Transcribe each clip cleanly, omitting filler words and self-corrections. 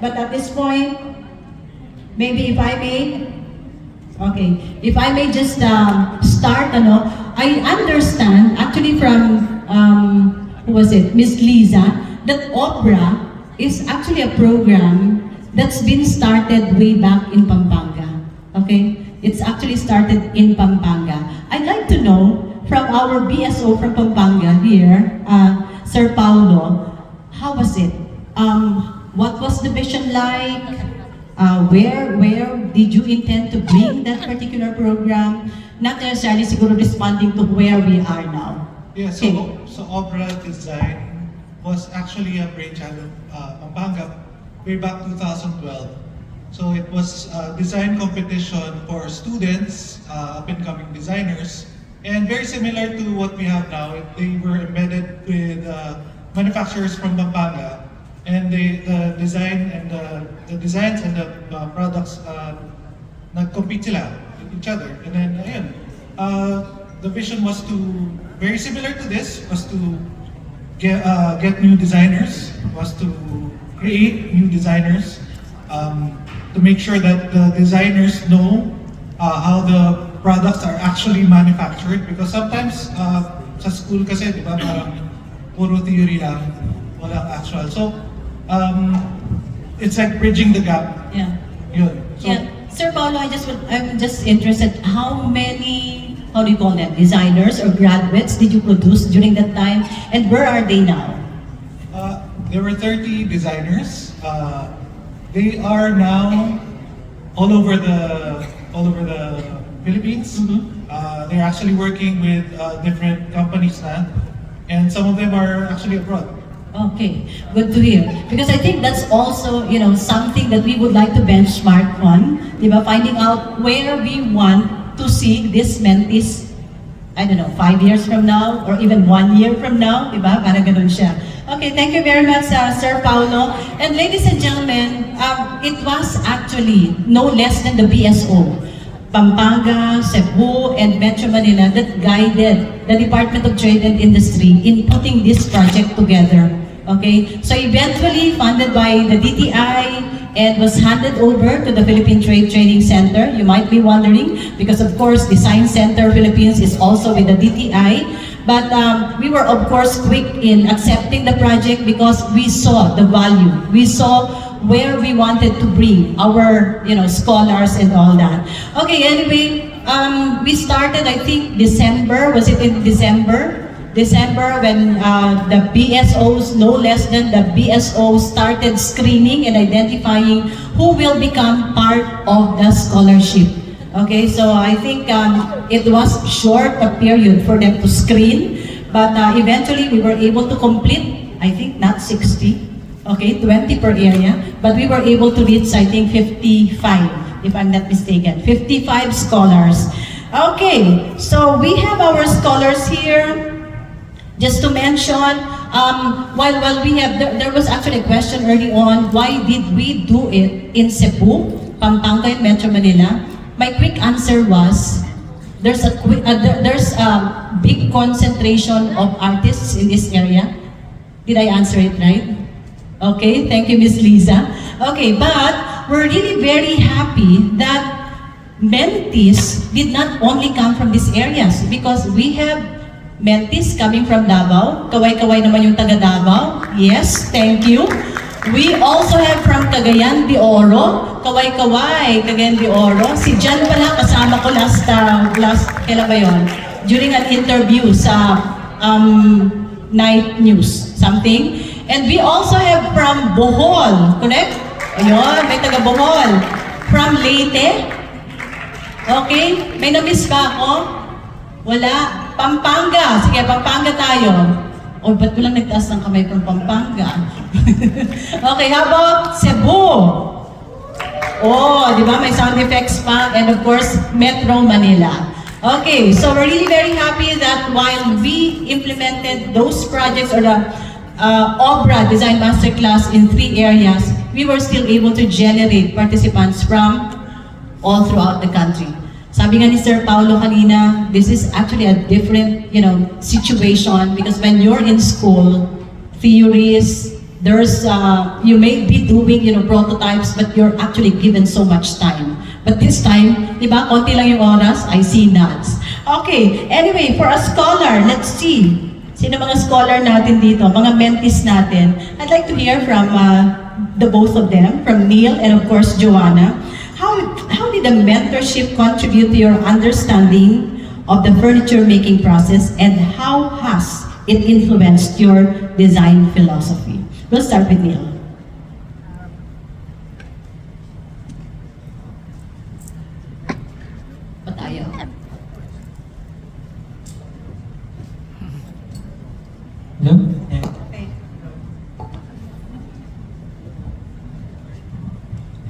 But at this point, maybe if I may, okay, if I may just start, I understand actually from, who was it, Miss Liza, that Obra is actually a program that's been started way back in Pampanga. Okay, it's actually started in Pampanga. I'd like to know from our BSO from Pampanga here, Sir Paulo, how was it? What was the vision like? Where did you intend to bring that particular program? Not necessarily siguro responding to where we are now. Yeah, so Obra design was actually a brainchild of Pampanga way back 2012. So it was a design competition for students, up-and-coming designers, and very similar to what we have now. They were embedded with manufacturers from Pampanga, and the design and the designs and the products nag-compete sila with each other. And then ayun, the vision was to, very similar to this, was to get new designers, was to create new designers, to make sure that the designers know how the products are actually manufactured. Because sometimes sa school kasi, di ba, parang puro theory lang, walang actual. So, it's like bridging the gap. Yeah. Yun. So, yeah. Sir Paulo, I'm just interested, how many, how do you call them, designers or graduates did you produce during that time, and where are they now? There were 30 designers. They are now all over the Philippines. Mm-hmm. They're actually working with different companies now, and some of them are actually abroad. Okay, good to hear. Because I think that's also, something that we would like to benchmark on, diba? Finding out where we want to see this mentees, I don't know, 5 years from now, or even 1 year from now, diba? Parang ganun siya. Okay, thank you very much, Sir Paulo. And ladies and gentlemen, it was actually no less than the BSO, Pampanga, Cebu, and Metro Manila that guided the Department of Trade and Industry in putting this project together. Okay, so eventually funded by the DTI and was handed over to the Philippine Training Center. You might be wondering, because of course Design Center Philippines is also with the DTI. But we were of course quick in accepting the project because we saw the value. We saw where we wanted to bring our scholars and all that. Okay, anyway, we started, I think, December. Was it in December? December when the BSOs, no less than the BSOs, started screening and identifying who will become part of the scholarship. Okay, so I think it was short a period for them to screen, but eventually we were able to complete, I think not 60, okay, 20 per area, but we were able to reach, I think, 55, if I'm not mistaken, 55 scholars. Okay, so we have our scholars here. Just to mention, while we have, there was actually a question early on, why did we do it in Cebu, Pampanga, and Metro Manila? My quick answer was, there's a big concentration of artists in this area. Did I answer it right? Okay, thank you, Miss Liza. Okay, but we're really very happy that mentees did not only come from these areas, because we have mentees coming from Davao. Kaway-kaway naman yung taga Davao. Yes, thank you. We also have from Cagayan de Oro. Kaway-kaway, Cagayan de Oro. Si Jan pala, kasama ko last kailan ba yun? During an interview sa night news, something. And we also have from Bohol, correct? Ayun, may taga Bohol. From Leyte. Okay, may na-miss ba ako? Wala. Pampanga. Sige, Pampanga tayo. O, ba't mo lang nagtaas ng kamay from Pampanga? Okay, how about Cebu? Oh, di ba? May sound effects pa. And of course, Metro Manila. Okay, so we're really very happy that while we implemented those projects or the Obra Design Masterclass in 3 areas, we were still able to generate participants from all throughout the country. Sabi nga ni Sir Paulo kanina, this is actually a different, situation, because when you're in school, theories, there's you may be doing prototypes, but you're actually given so much time. But this time, di ba, konti lang yung oras, I see nods. Okay, anyway, for a scholar, let's see. Sino mga scholar natin dito, mga mentees natin? I'd like to hear from the both of them, from Neil and of course Joanna. How did the mentorship contribute to your understanding of the furniture making process, and how has it influenced your design philosophy? We'll start with Neil. Patayo. Hello?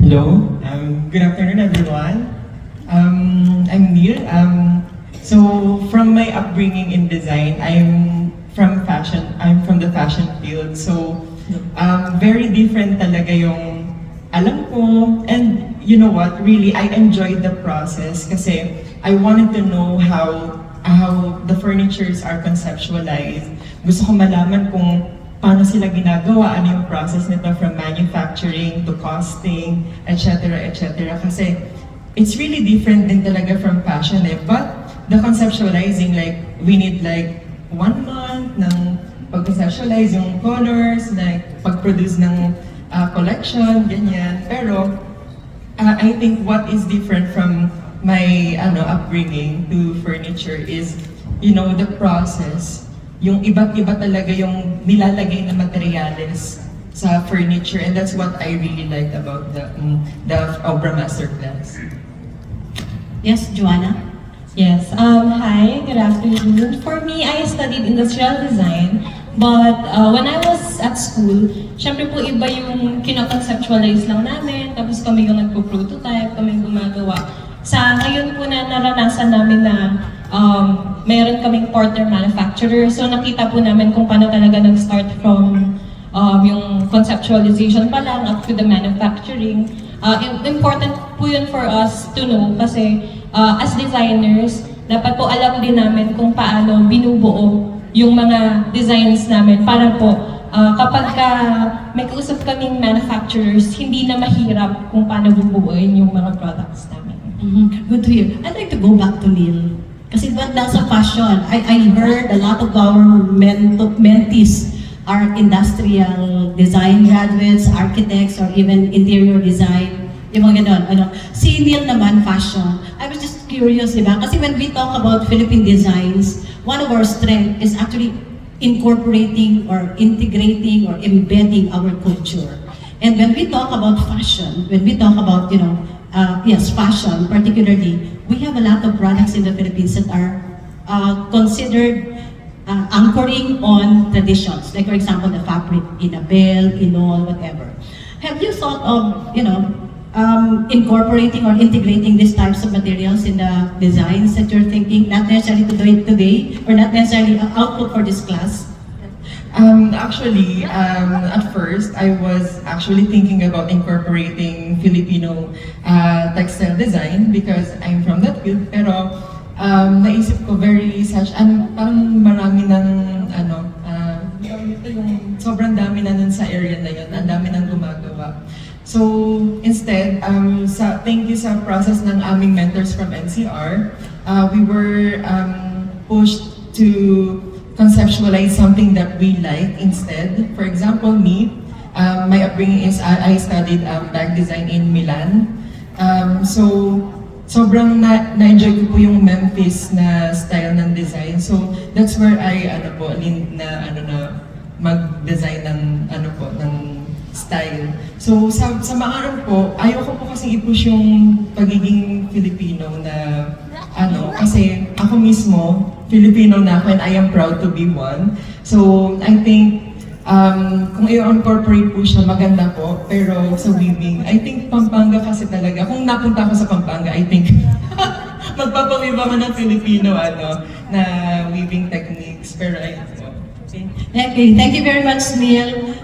Hello. Good afternoon, everyone. I'm Neil. So from my upbringing in design, I'm from fashion. I'm from the fashion field. So very different talaga yung alam ko. And you know what? Really, I enjoyed the process kasi I wanted to know how the furnitures are conceptualized. Gusto ko malaman kung paano sila ginagawa, ano yung process nito from manufacturing to costing, etc. etc. Kasi it's really different din talaga from fashion eh. But the conceptualizing, like, we need like 1 month ng pag-conceptualize yung colors, like pag-produce ng collection, ganyan. Pero I think what is different from my upbringing to furniture is, the process. Yung iba't iba talaga yung nilalagay na materyales sa furniture, and that's what I really liked about the Obra Masterclass. Yes, Joanna? Yes. Hi, good afternoon. For me, I studied industrial design, but when I was at school, syempre po iba yung kino-conceptualize lang namin, tapos kami yung nagpo-prototype, kami yung gumagawa. Sa ngayon po na naranasan namin na mayroon kaming partner manufacturer, so nakita po namin kung paano talaga nag-start from yung conceptualization pa lang up to the manufacturing. Important po yun for us to know kasi as designers, dapat po alam din namin kung paano binubuo yung mga designs namin para po kapag may kausap kaming manufacturers, hindi na mahirap kung paano bubuuin yung mga products namin. Mm-hmm. Good to hear. I'd like to go back to Neil. Kasi doon lang sa fashion, I heard a lot of our mentees are industrial design graduates, architects, or even interior design. Yung mga ganon. Si Neil naman, fashion. I was just curious, di ba? Kasi when we talk about Philippine designs, one of our strengths is actually incorporating or integrating or embedding our culture. And when we talk about fashion, when we talk about, fashion particularly, we have a lot of products in the Philippines that are considered anchoring on traditions. Like for example, the fabric in a bell, in all, whatever. Have you thought of, incorporating or integrating these types of materials in the designs that you're thinking, not necessarily to do it today, or not necessarily an output for this class? Actually, at first, I was actually thinking about incorporating Filipino textile design because I'm from that field. Pero naisip ko parang marami ng yung sobrang dami na nun sa area na yun, ang dami nang gumagawa. So instead, thank you sa process ng aming mentors from NCR, we were pushed to conceptualize something that we like instead. For example, me, my upbringing is I studied bag design in Milan. So sobrang na-enjoy ko po yung Memphis na style ng design. So that's where I mag-design ng style. So sa maaraw po, ayoko po kasi i-push yung pagiging Filipino na kasi ako mismo Filipino na ako and I am proud to be one. So I think kung i-incorporate po siya, maganda po. Pero sa weaving, I think Pampanga kasi talaga, kung napunta ako sa Pampanga, I think magpapaweave ako ng Filipino na weaving techniques. Pero ayun po. Okay, thank you very much, Neil.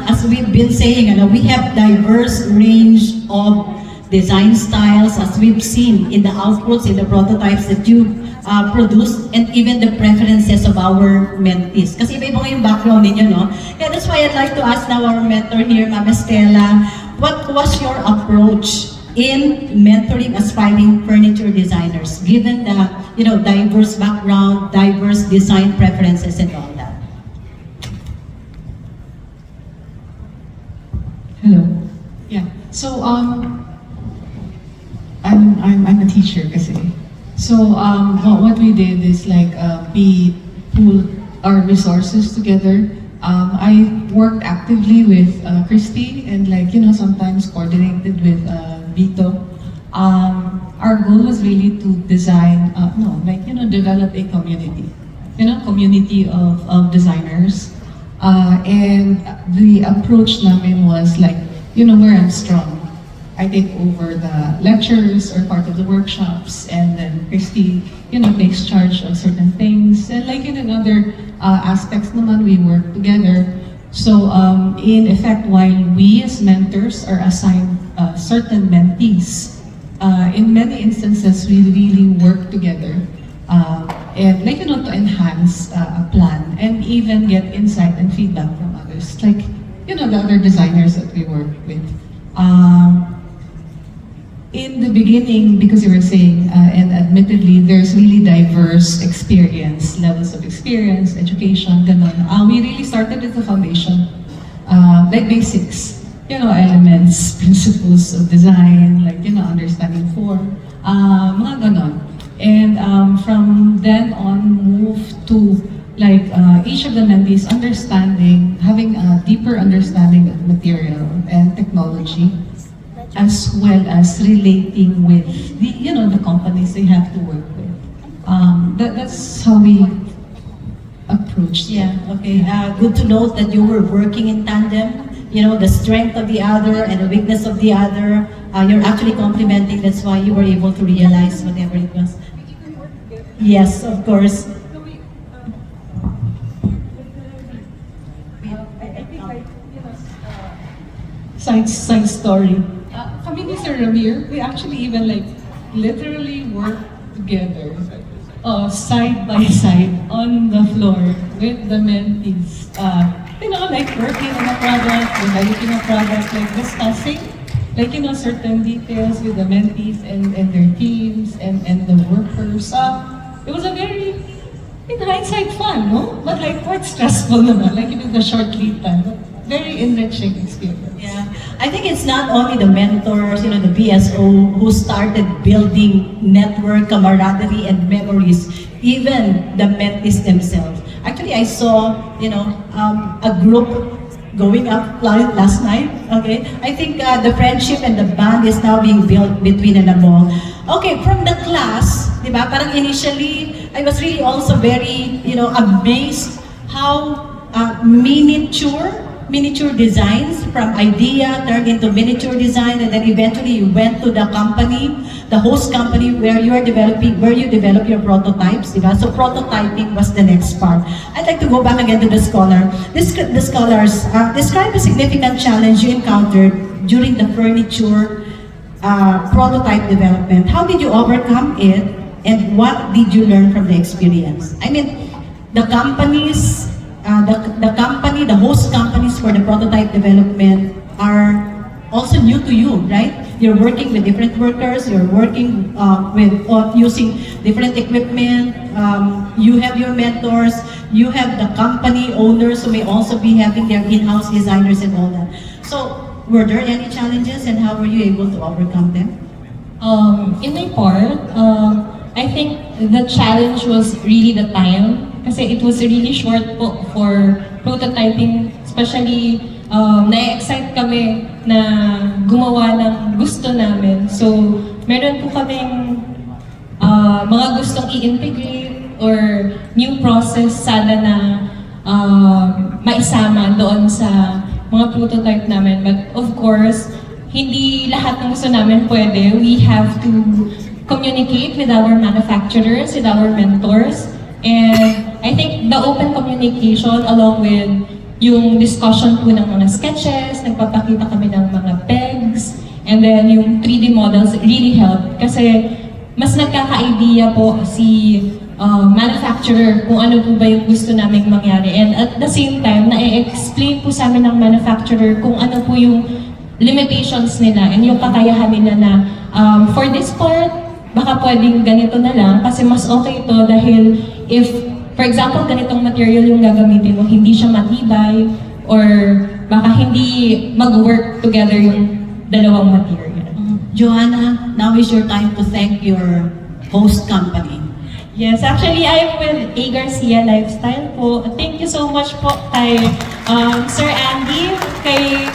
As we've been saying, we have diverse range of design styles as we've seen in the outputs, in the prototypes that you produced and even the preferences of our mentees. Kasi iba-iba nga yung background ninyo, no? Yeah, that's why I'd like to ask now our mentor here, Ma'am Estela, what was your approach in mentoring aspiring furniture designers, given the diverse background, diverse design preferences, and all that? Hello. Yeah. So I'm a teacher kasi. So what we did is like we pooled our resources together. I worked actively with Christy and sometimes coordinated with Vito. Our goal was really to design develop a community. Community of designers. And the approach namin was like, where I'm strong. I take over the lectures or part of the workshops, and then Christy, takes charge of certain things. And in other aspects naman, we work together. So in effect, while we as mentors are assigned certain mentees, in many instances, we really work together. And to enhance a plan and even get insight and feedback from others, the other designers that we work with. In the beginning, because you were saying, and admittedly, there's really diverse experience, levels of experience, education, ganon. We really started with the foundation, like basics, elements, principles of design, understanding form, mga ganon. And from then on, moved to each of the mentees having a deeper understanding of material and technology, as well as relating with the companies they have to work with. That's how we approached it. Yeah, okay. Good to note that you were working in tandem. The strength of the other and the weakness of the other. You're actually complementing. That's why you were able to realize whatever it was. Yes, of course. Side story. Kami ni Sir Ramir, we actually even literally work together, side by side on the floor with the mentees. Working on a product, developing a product, discussing, certain details with the mentees and their teams and the workers. It was a very, in hindsight, fun, no? But quite stressful naman, the short lead time. But very enriching experience. Yeah, I think it's not only the mentors, the BSO who started building network, camaraderie, and memories, even the mentees themselves. Actually, I saw, a group going up last night, okay? I think the friendship and the bond is now being built between and among. Okay, from the class, di ba, parang initially, I was really also very, amazed how miniature designs from idea turned into miniature design, and then eventually you went to the company, the host company where you develop your prototypes, diba? So prototyping was the next part. I'd like to go back again to the scholar. The scholars describe a significant challenge you encountered during the furniture prototype development. How did you overcome it, and what did you learn from the experience? I mean, the companies, the host companies for the prototype development are also new to you, right? You're working with different workers, you're working using different equipment, you have your mentors, you have the company owners who may also be having their in-house designers and all that. So, were there any challenges, and how were you able to overcome them? In my part, I think the challenge was really the time. Kasi it was really short po for prototyping, especially na-excite kami na gumawa ng gusto namin. So, meron po kaming mga gustong i-integrate or new process sana na maisama doon sa mga prototype namin. But of course, hindi lahat ng gusto namin pwede. We have to communicate with our manufacturers, with our mentors. And I think the open communication along with yung discussion po ng mga sketches, nagpapakita kami ng mga pegs, and then yung 3D models really helped. Kasi mas nagkaka-idea po si manufacturer kung ano po ba yung gusto naming mangyari. And at the same time, na-explain po sa amin ng manufacturer kung ano po yung limitations nila and yung kakayahan nila na for this part, baka pwedeng ganito na lang kasi mas okay ito dahil if, for example, ganitong material yung gagamitin mo, hindi siya matibay or baka hindi mag-work together yung dalawang material. Joanna, now is your time to thank your host company. Yes, actually, I'm with A. Garcia Lifestyle po. Thank you so much po kay Sir Andy, kay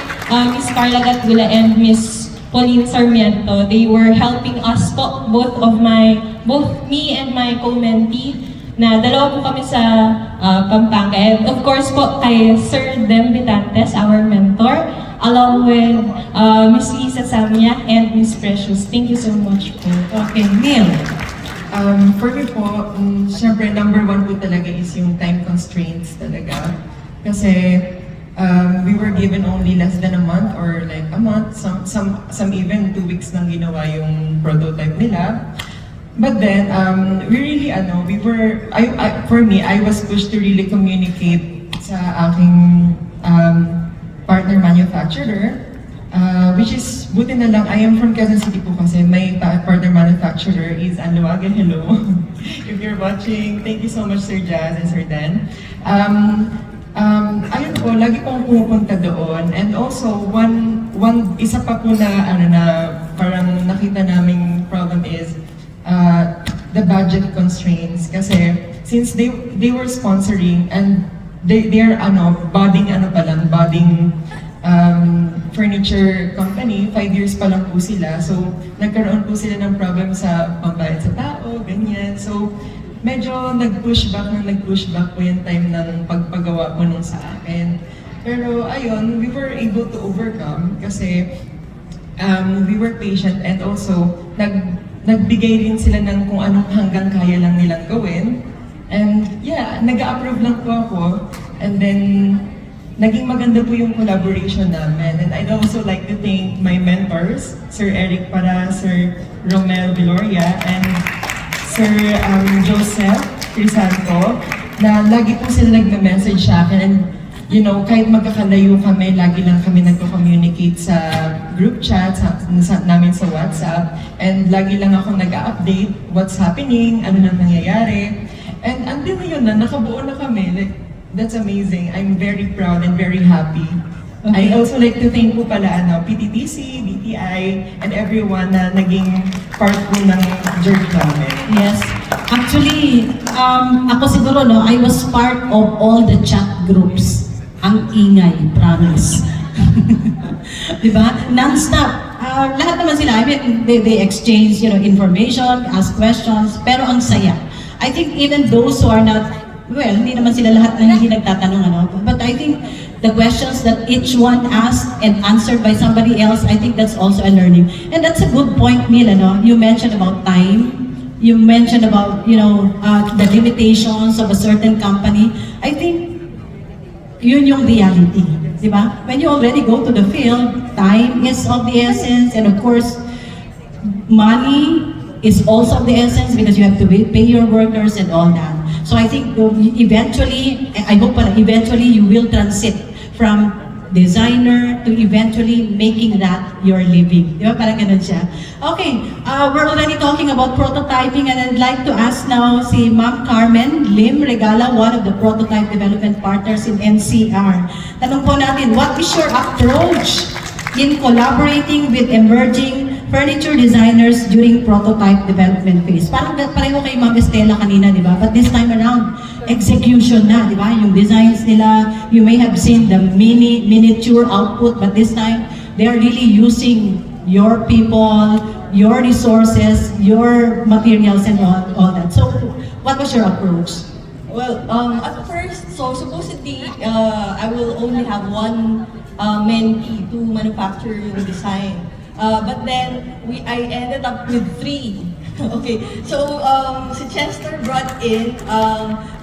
Miss Carla Gatgula and Miss Pauline Sarmiento. They were helping us po, both me and my co-mentee, na dalawa po kami sa Pampanga. And of course po kay Sir Dem Vitantes, our mentor, along with Miss Lisa Samia and Miss Precious. Thank you so much po. Okay, Neil. For me po, syempre number one po talaga is yung time constraints talaga. Kasi we were given only less than a month or like a month, some even 2 weeks nang ginawa yung prototype nila. But then, we really, for me, I was pushed to really communicate sa aking partner manufacturer. Which is, buti na lang, I am from Quezon City po kasi my partner manufacturer is Anluagan. Hello. If you're watching, thank you so much Sir Jazz and Sir Dan. Ayun po, lagi pong pumupunta doon. And also, isa pa po na parang nakita naming problem is the budget constraints. Kasi since they were sponsoring and they are budding furniture company, 5 years pa lang po sila. So, nagkaroon po sila ng problem sa pambayad sa tao, ganyan. So, medyo nag-push back po yung time ng pagpagawa po nung sa akin. Pero ayun, we were able to overcome kasi we were patient and also nagbigay rin sila ng kung anong hanggang kaya lang nilang gawin. And yeah, nag-approve lang po ako. And then, naging maganda po yung collaboration namin. And I'd also like to thank my mentors, Sir Eric Para, Sir Romel Viloria, and Sir Joseph Crisanto, na lagi po sila nagme-message sa akin. And kahit magkakalayo kami, lagi lang kami nagko-communicate sa group chat namin sa WhatsApp. And lagi lang ako nag-update what's happening, ano nang nangyayari. And andun na yun nakabuo na kami. Like, that's amazing. I'm very proud and very happy. Okay. I also like to thank po pala PTTC, DTI, and everyone na naging part po ng journey namin. Yes. Actually, ako siguro, I was part of all the chat groups. Ang ingay, promise. Diba? Non-stop. Lahat naman sila, I mean, they exchange, information, ask questions, pero ang saya. I think even those who are not, well, hindi naman sila lahat na hindi nagtatanong, but I think the questions that each one asked and answered by somebody else, I think that's also a learning. And that's a good point, Neil, You mentioned about time. You mentioned about, the limitations of a certain company. I think yun yung reality, di ba? When you already go to the field, time is of the essence, and of course, money is also of the essence because you have to pay your workers and all that. So I think eventually, I hope eventually you will transit from designer to eventually making that your living. Di ba? Parang ganun siya. Okay, we're already talking about prototyping and I'd like to ask now si Ma'am Carmen Lim Regala, one of the prototype development partners in NCR. Tanong po natin, what is your approach in collaborating with emerging furniture designers during prototype development phase? Parang pareho kay Ma'am Estela kanina, di ba? But this time around, execution na, di ba? Yung designs nila, you may have seen the miniature output, but this time, they are really using your people, your resources, your materials, and all that. So, what was your approach? Well, at first, so supposedly, I will only have one mentee to manufacture yung design. But then, I ended up with 3. Okay, so si Chester brought in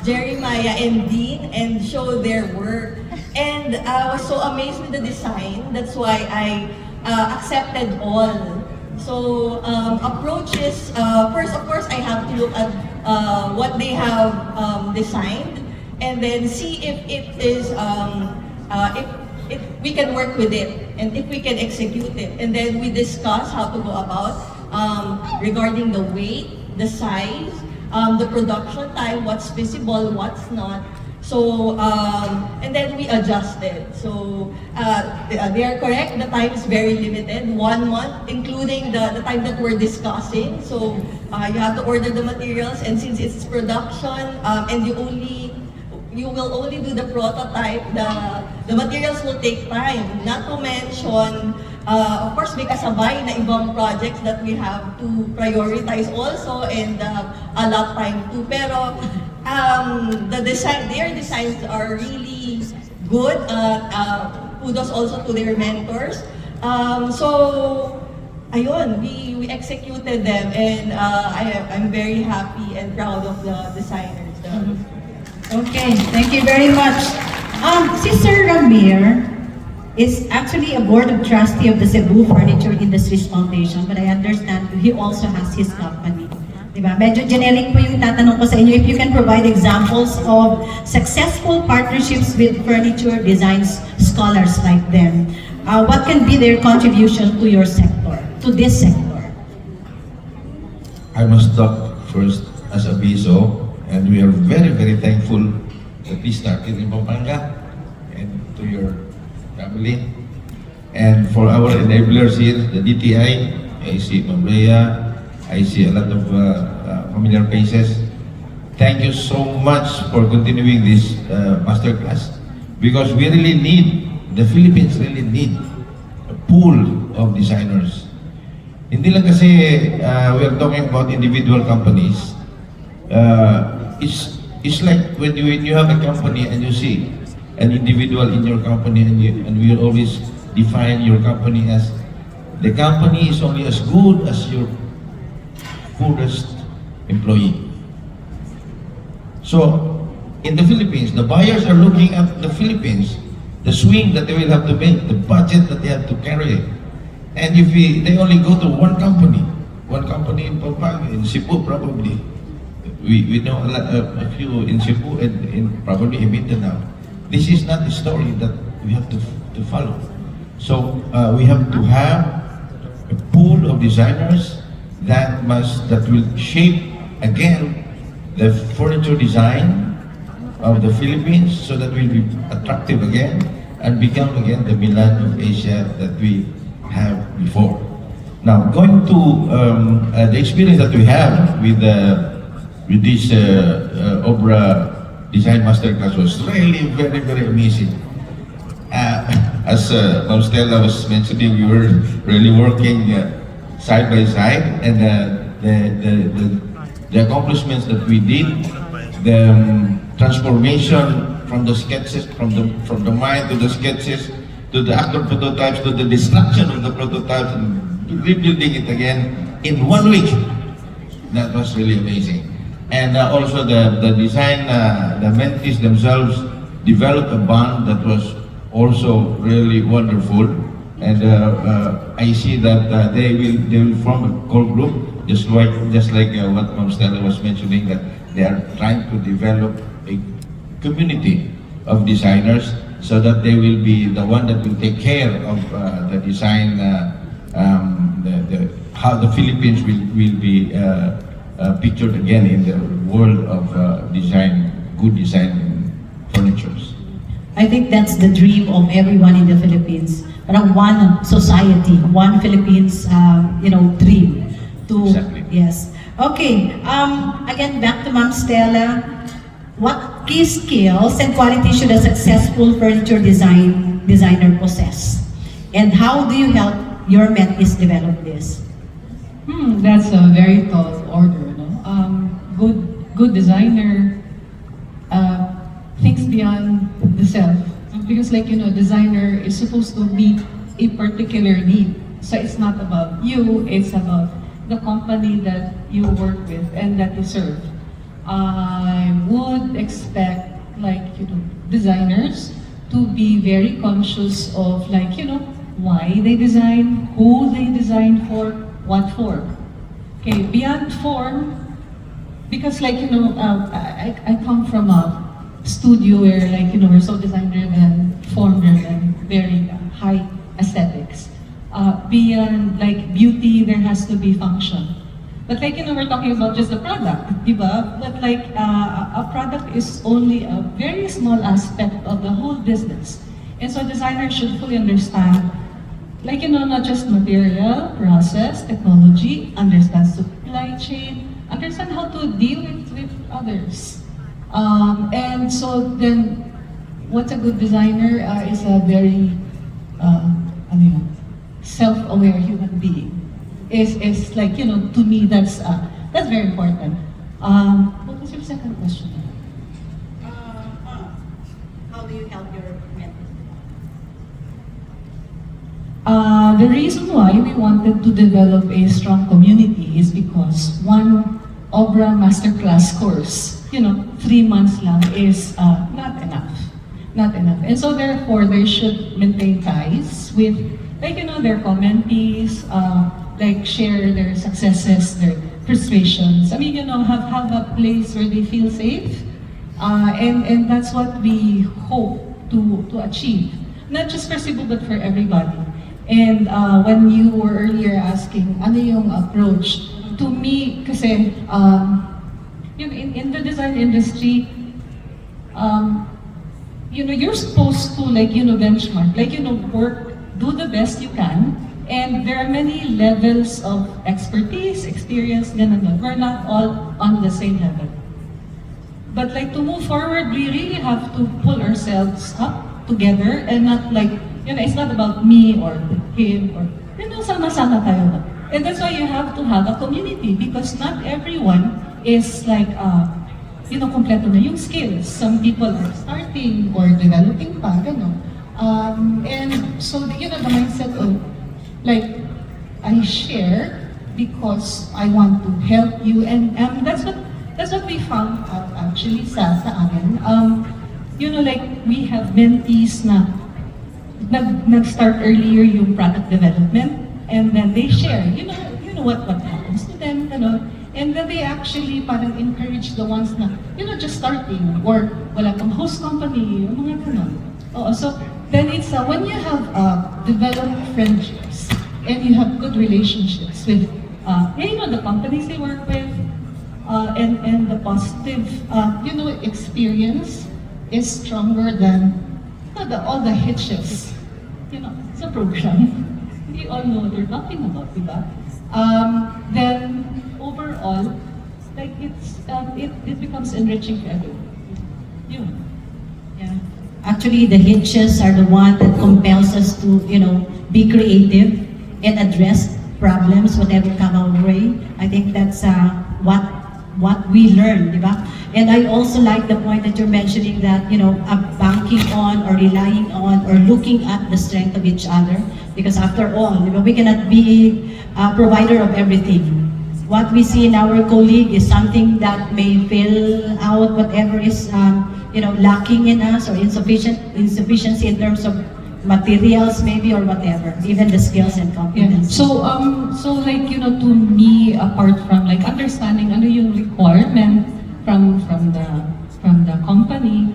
Jeremiah and Dean and showed their work. And I was so amazed with the design. That's why I accepted all So approaches, first of course I have to look at what they have designed, and then see if it is, if we can work with it, and if we can execute it. And then we discuss how to go about regarding the weight, the size, the production time, what's visible, what's not. So, and then we adjusted. So, they are correct, the time is very limited, 1 month, including the time that we're discussing. So, you have to order the materials, and since it's production, and you will only do the prototype, the materials will take time. Not to mention, of course, may kasabay na ibang projects that we have to prioritize also, and allot time too. Pero, their designs are really good. Kudos also to their mentors. So, ayun, we executed them, and I'm very happy and proud of the designers. Okay, thank you very much. Si Sir Ramir is actually a board of trustee of the Cebu Furniture Industries Foundation, but I understand he also has his company. Diba? Medyo generic po yung tatanong ko sa inyo. If you can provide examples of successful partnerships with furniture designs scholars like them, what can be their contribution to your sector, to this sector? I must talk first as a BSO, and we are very, very thankful that we started in Pampanga, and to your family. And for our enablers here, the DTI, I see Obra, I see a lot of familiar faces. Thank you so much for continuing this masterclass, because we really need, the Philippines really need a pool of designers. Hindi lang kasi we are talking about individual companies. It's like when you have a company and you see an individual in your company, and we always define your company as the company is only as good as your poorest employee. So, in the Philippines, the buyers are looking at the Philippines, the swing that they will have to make, the budget that they have to carry. And if they only go to one company in Pampanga, in Cebu probably, we know a few in Cebu and probably in Mindanao. This is not the story that we have to follow. So we have to have a pool of designers that will shape again the furniture design of the Philippines, so that we'll be attractive again and become again the Milan of Asia that we have before. Now, going to the experience that we have with this Obra Design Masterclass was really very, very amazing. As Ma'am Stella was mentioning, we were really working side by side, and the accomplishments that we did, the transformation from the sketches, from the mind to the sketches, to the actual prototypes, to the destruction of the prototypes, and rebuilding it again in 1 week. That was really amazing. And also the design, the mentees themselves developed a bond that was also really wonderful. And I see that they will form a core group, just like what Ma'am Stella was mentioning, that they are trying to develop a community of designers, so that they will be the one that will take care of the design, how the Philippines will be pictured again in the world of design, good design furnitures. I think that's the dream of everyone in the Philippines. Parang one society, one Philippines, dream. Exactly. Yes. Okay. Again, back to Ma'am Stella. What key skills and qualities should a successful furniture designer possess? And how do you help your mentees develop this? That's a very tall order, no? Good designer thinks beyond the self, because designer is supposed to meet a particular need. So it's not about you, it's about the company that you work with and that you serve. I would expect designers to be very conscious of why they design, who they design for, what form. Okay, beyond form, because like, I come from a studio where like, we're so design driven, form driven, very high aesthetics. Beyond like beauty, there has to be function. But like, we're talking about just the product, diba? But like, a product is only a very small aspect of the whole business. And so designers should fully understand, like, not just material, process, technology, understand supply chain, understand how to deal with others. And so then, what's a good designer is a very, self-aware human being. Is like, to me, that's very important. What was your second question? How do you help your mentors? The reason why we wanted to develop a strong community is because one Obra Masterclass course, 3 months lang is not enough. Not enough. And so therefore, they should maintain ties with, like, their commentees, like share their successes, their frustrations. I mean, have a place where they feel safe. And that's what we hope to achieve. Not just for Cebu, but for everybody. And when you were earlier asking, ano yung approach? To me, kasi, in the design industry, you're supposed to, like, benchmark, like, work, do the best you can. And there are many levels of expertise, experience, ganun. We're not all on the same level. But like, to move forward, we really have to pull ourselves up together and not like, it's not about me or him or, sama-sama tayo. And that's why you have to have a community because not everyone is like, kompleto na yung skills. Some people are starting or developing pa, gano'n. And so, the mindset of, like, I share because I want to help you, and that's what we found out actually sa amin. Like, we have mentees na nag-start earlier yung product development, and then they share, what happens to them, and then they actually parang encourage the ones na, just starting, or wala pang host company, mga ganon. So then it's when you have developed friendships and you have good relationships with the companies they work with, and the positive experience is stronger than all the hitches sa program. We all know what they're talking about, diba? Then overall, like, it becomes enriching for everyone. Yeah. Actually, the hitches are the one that compels us to, be creative and address problems, whatever come our way. I think that's what we learn, di ba? And I also like the point that you're mentioning that, banking on or relying on or looking at the strength of each other. Because after all, we cannot be a provider of everything. What we see in our colleague is something that may fill out whatever is lacking in us or insufficiency in terms of materials maybe or whatever, even the skills and competence. So like, to me, apart from like understanding ano yung requirement from the company,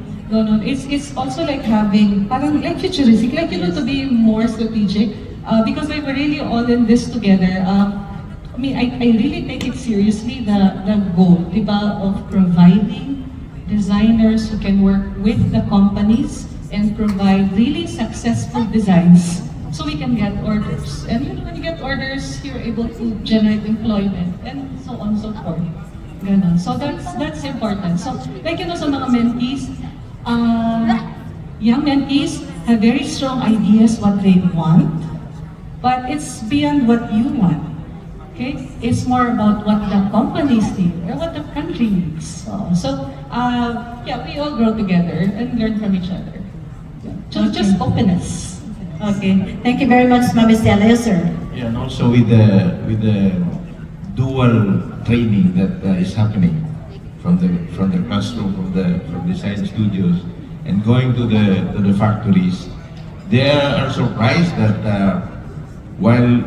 it's also like having parang like futuristic, like, to be more strategic, because we were really all in this together. I mean, I really take it seriously, the goal, diba, of providing designers who can work with the companies and provide really successful designs so we can get orders. And when you get orders, you're able to generate employment and so on and so forth. Ganon. So that's important. So like, sa mga mentees, young mentees have very strong ideas what they want, but it's beyond what you want. Okay, it's more about what the companies need or what the country needs. So we all grow together and learn from each other. Just openness. Okay, thank you very much, Ma'am Estela. Yes, sir. Yeah, and also with the dual training that is happening from the classroom, from design studios, and going to the factories, they are surprised that while